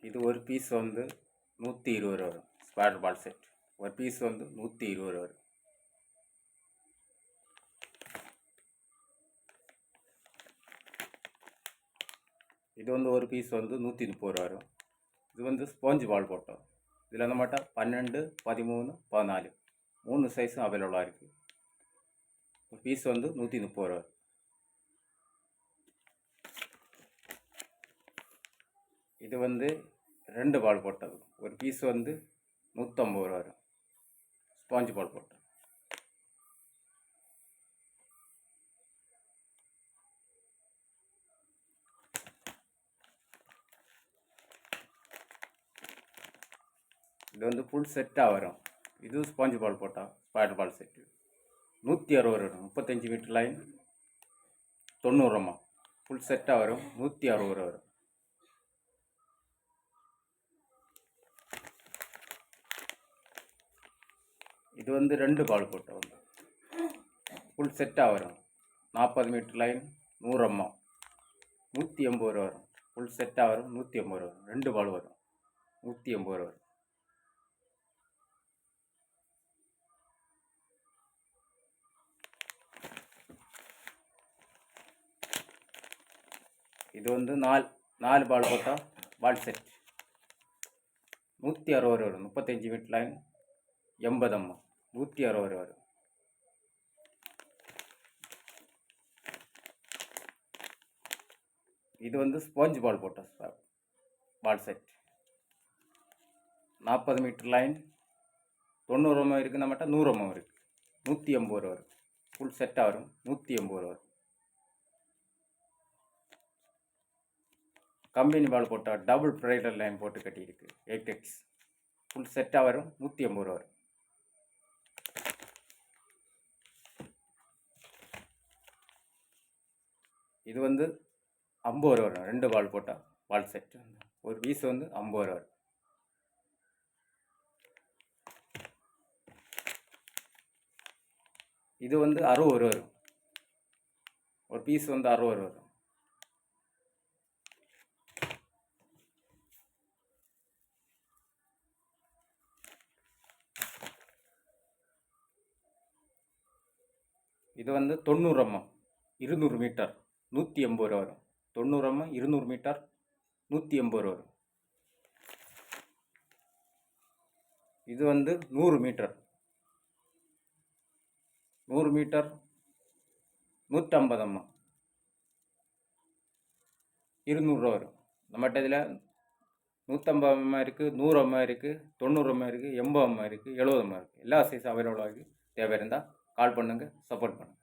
இது ஒரு பீஸ் வந்து 120 வரும். ஸ்கொயர் பால் செட் ஒரு பீஸ் வந்து 120 வரும். இது வந்து ஒரு பீஸ் வந்து 130 வரும். இது வந்து ஸ்பாஞ்ச் பால் போட்டோம். இதில் நம்மகிட்ட 12, 13, 14 3 சைஸும் அவைலபிளாக இருக்குது. ஒரு பீஸ் வந்து 130 வரும். இது வந்து 2 பால் போட்டது. ஒரு பீஸ் வந்து 150 வரும். ஸ்பாஞ்ச் பால் போட்டோம். இது வந்து ஃபுல் செட்டாக வரும். இது ஸ்பாஞ்ச் பால் போட்டால் ஸ்பைடர் பால் செட்டு 160 வரும். 35 மீட்டர் லைன் 90 ஃபுல் செட்டாக வரும். 160 வரும். இது வந்து 2 பால் போட்ட வந்து ஃபுல் செட்டாக வரும். 40 மீட்டர் லைன் 100 180 வரும். ஃபுல் செட்டாக வரும். 180 வரும். 2 பால் வரும். 180 வரும். இது வந்து 4 பால் போட்டால் பால் செட் 160 வரும். 35 மீட்டர் லைன் 80 160 வரும். இது வந்து ஸ்பாஞ்ச் பால் போட்ட பால் செட் 40 மீட்டர் லைன் 90 இருக்குது. நம்மகிட்ட 100 இருக்குது. 180 வரும். ஃபுல் செட்டாக வரும். 180 வரும். கம்பெனி பால் போட்டால் டபுள் ப்ரைடர் லைன் போட்டு கட்டியிருக்கு. 8x ஃபுல் செட்டாக வரும். 180 வரும். இது வந்து 50 வரும். 2 பால் போட்டால் பால் செட் ஒரு பீஸ் வந்து 50 வரும். இது வந்து 60 வரும். ஒரு பீஸ் வந்து 60 வரும். இது வந்து 90 200 மீட்டர் 180 வரும். 90 200 மீட்டர் 180 வரும். இது வந்து 100 மீட்டர் 150 200 வரும். நம்மகிட்ட இதில் 150 இருக்குது, 100 இருக்குது, 90 இருக்குது, 80 இருக்குது, 70 இருக்குது. எல்லா சைஸும் அவைலபிளாக இருக்குது. தேவை இருந்தால் கால் பண்ணுங்கள், சப்போர்ட் பண்ணுங்கள்.